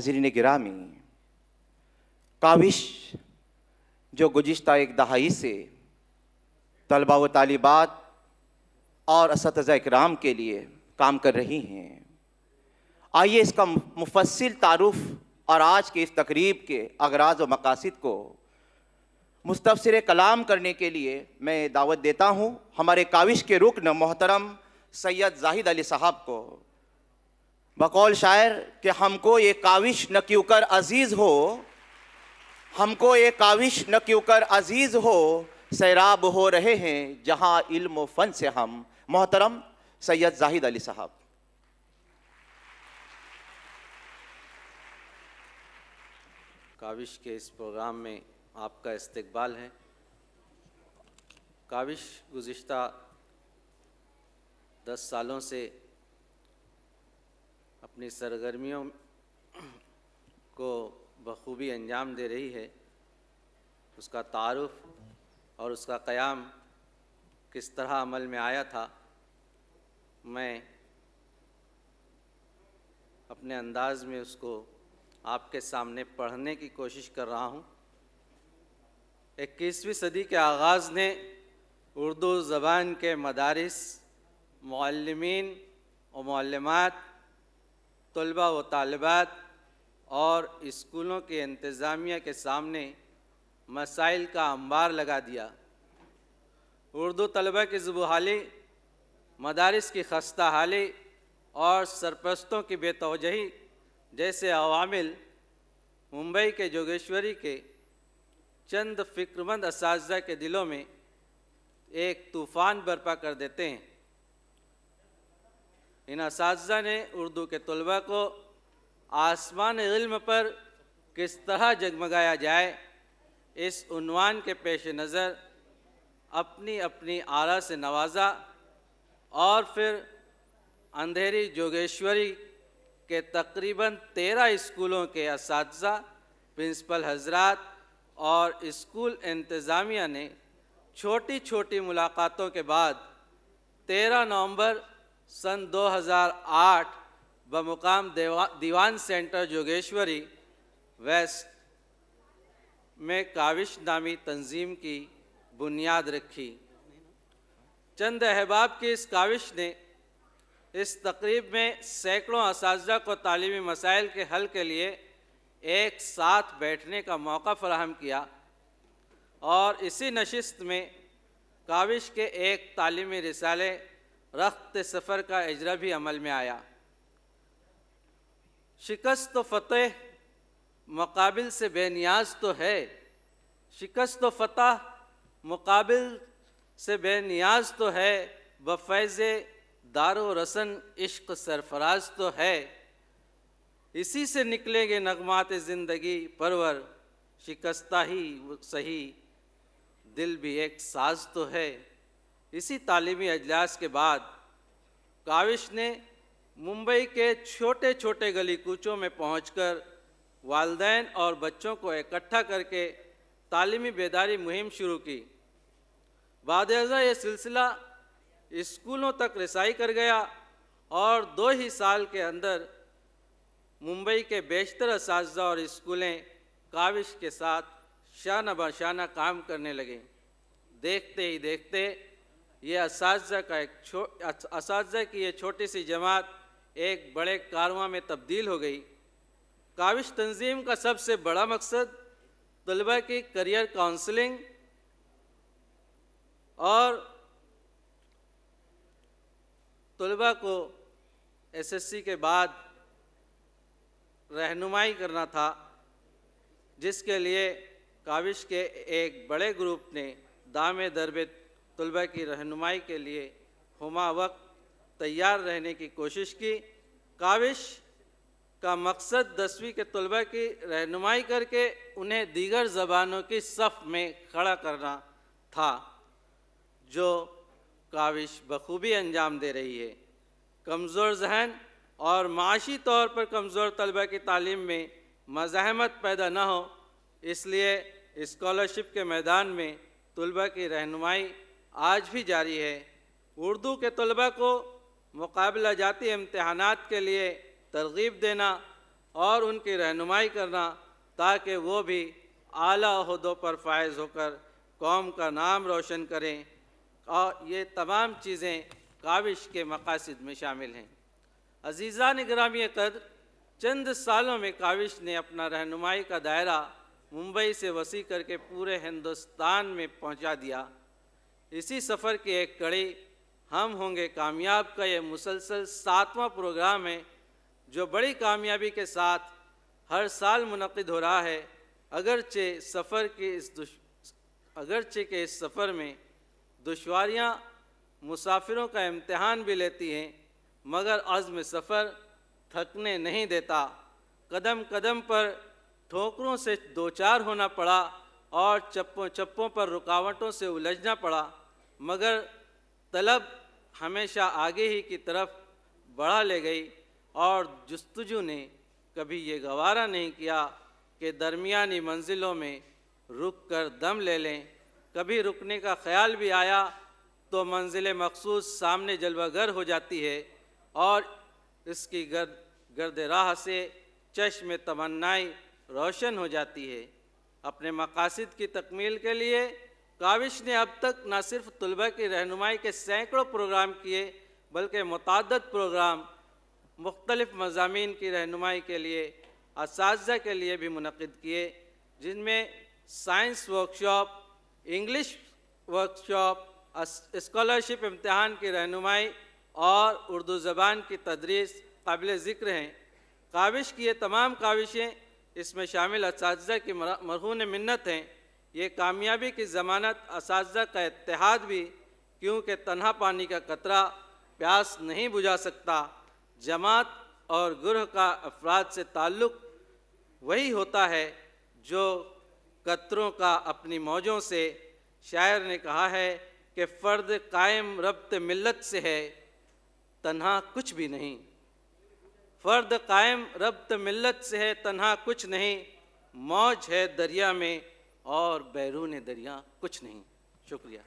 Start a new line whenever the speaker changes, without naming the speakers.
नाज़रीन गिरामी, काविश जो गुज़िश्ता एक दहाई से तलबा व तालिबात और असतिज़ा इकराम के लिए काम कर रही हैं, आइए इसका मुफस्सिल तारुफ और आज के इस तकरीब के अगराज़ व मकासिद को मुस्तफ़सिर कलाम करने के लिए मैं दावत देता हूँ हमारे काविश के रुकन मोहतरम सैयद ज़ाहिद अली साहब को। बकौल शायर कि हमको ये काविश न क्यों कर अज़ीज़ हो, हमको ये काविश न क्यों कर अज़ीज़ हो, सैराब हो रहे हैं जहाँ इल्म व फ़न से हम। मोहतरम सैयद ज़ाहिद अली साहब।
काविश के इस प्रोग्राम में आपका इस्तकबाल है। काविश गुज़िश्ता 10 सालों से अपनी सरगर्मियों को बखूबी अंजाम दे रही है। उसका तारुफ और उसका क़याम किस तरह अमल में आया था, मैं अपने अंदाज़ में उसको आपके सामने पढ़ने की कोशिश कर रहा हूँ। 21वीं सदी के आगाज़ ने उर्दू ज़बान के मदारिस, मुअल्लिमीन और मुअल्लिमात, तलबा व तालिबात और स्कूलों के इंतज़ामिया के सामने मसाइल का अंबार लगा दिया। उर्दू तलबा की ज़ुबहाली, मदारिस की खस्ता हाली और सरपरस्तों की बेतवजही जैसे अवामिल मुंबई के जोगेश्वरी के चंद फ़िक्रमंद असातिज़ा के दिलों में एक तूफ़ान बर्पा कर देते हैं। इन असातिज़ा ने उर्दू के तलबा को आसमान इल्म पर किस तरह जगमगाया जाए, इस उन्वान के पेश नज़र अपनी अपनी आरा से नवाजा और फिर अंधेरी जोगेश्वरी के तकरीबन 13 स्कूलों के असातिज़ा, प्रिंसिपल हजरात और स्कूल इंतज़ामिया ने छोटी छोटी मुलाकातों के बाद 13 नवंबर सन 2008 बमुकाम दीवान सेंटर जोगेश्वरी वेस्ट में काविश नामी तंजीम की बुनियाद रखी। चंद अहबाब की इस काविश ने इस तकरीब में सैकड़ों असातिज़ा को तालीमी मसाइल के हल के लिए एक साथ बैठने का मौका फराहम किया और इसी नशिस्त में काविश के एक तालीमी रिसाले रख्त सफ़र का इजरा भी अमल में आया। शिकस्त व फ़तेह मुकाबिल से बेनियाज तो है, शिकस्त व फ़तह मुकाबिल से बेनियाज तो है, बफ़ैज़े दारो रसन इश्क सरफराज तो है, इसी से निकलेंगे नगमात ज़िंदगी परवर, शिकस्ता ही सही दिल भी एक साज तो है। इसी तालीमी अजलास के बाद काविश ने मुंबई के छोटे छोटे गली कूचों में पहुंचकर वालिदैन और बच्चों को इकट्ठा करके तालीमी बेदारी मुहिम शुरू की। बाद-ए-अज़ा ये सिलसिला स्कूलों तक रसाई कर गया और 2 ही साल के अंदर मुंबई के बेशतर असातिज़ा और स्कूलें काविश के साथ शाना बशाना काम करने लगे। देखते ही देखते ये असातिज़ा की ये छोटी सी जमात एक बड़े कारवां में तब्दील हो गई। काविश तंजीम का सबसे बड़ा मकसद तलबा की करियर काउंसलिंग और तलबा को एसएससी के बाद रहनुमाई करना था, जिसके लिए काविश के एक बड़े ग्रुप ने दामे दरबे तलबा की रहनुमाई के लिए हुमा वक्त तैयार रहने की कोशिश की। काविश का मकसद 10वीं के तलबा की रहनुमाई करके उन्हें दीगर ज़बानों की सफ़ में खड़ा करना था, जो काविश बखूबी अंजाम दे रही है। कमज़ोर जहन और माशी तौर पर कमज़ोर तलबा की तालीम में मज़ाहमत पैदा न हो, इसलिए स्कॉलरशिप के मैदान में तलबा की रहनुमाई आज भी जारी है। उर्दू के तलबा को मुकाबला जाती इम्तहानात के लिए तरगीब देना اور ان کی رہنمائی کرنا تاکہ وہ بھی اعلیٰ عہدوں پر فائز ہو کر قوم کا نام روشن کریں، اور یہ تمام چیزیں کاوش کے مقاصد میں شامل ہیں۔ عزیزان گرامی قدر، چند سالوں میں کاوش نے اپنا رہنمائی کا دائرہ ممبئی سے وسیع کر کے پورے ہندوستان میں پہنچا دیا۔ اسی سفر کی ایک کڑی ہم ہوں گے کامیاب کا یہ مسلسل 7واں پروگرام ہے، جو بڑی کامیابی کے ساتھ ہر سال منعقد ہو رہا ہے۔ اگرچہ کہ اس سفر میں دشواریاں مسافروں کا امتحان بھی لیتی ہیں، مگر عزم سفر تھکنے نہیں دیتا۔ قدم قدم پر ٹھوکروں سے دوچار ہونا پڑا اور چپوں پر رکاوٹوں سے الجھنا پڑا، مگر طلب ہمیشہ آگے ہی کی طرف بڑھا لے گئی، اور جستجو نے کبھی یہ گوارا نہیں کیا کہ درمیانی منزلوں میں رک کر دم لے لیں۔ کبھی رکنے کا خیال بھی آیا تو منزل مخصوص سامنے جلوہ گر ہو جاتی ہے، اور اس کی گرد راہ سے چشم تمنائی روشن ہو جاتی ہے۔ اپنے مقاصد کی تکمیل کے لیے کاوش نے اب تک نہ صرف طلباء کی رہنمائی کے سینکڑوں پروگرام کیے، بلکہ متعدد پروگرام مختلف مضامین کی رہنمائی کے لیے اساتذہ کے لیے بھی منعقد کیے، جن میں science workshop, English workshop, scholarship امتحان کی رہنمائی اور اردو زبان کی تدریس قابل ذکر ہیں۔ کاوش کی یہ تمام کاوشیں، اس میں شامل اساتذہ کی مرہون منت ہیں۔ یہ کامیابی کی ضمانت اساتذہ کا اتحاد بھی، کیونکہ تنہا پانی کا قطرہ پیاس نہیں بجھا سکتا۔ جماعت اور گروہ کا افراد سے تعلق وہی ہوتا ہے جو قطروں کا اپنی موجوں سے۔ شاعر نے کہا ہے کہ فرد قائم ربط ملت سے ہے، تنہا کچھ بھی نہیں۔ فرد قائم ربط ملت سے ہے، تنہا کچھ نہیں۔ موج ہے دریا میں اور بیرون دریا کچھ نہیں۔ شکریہ۔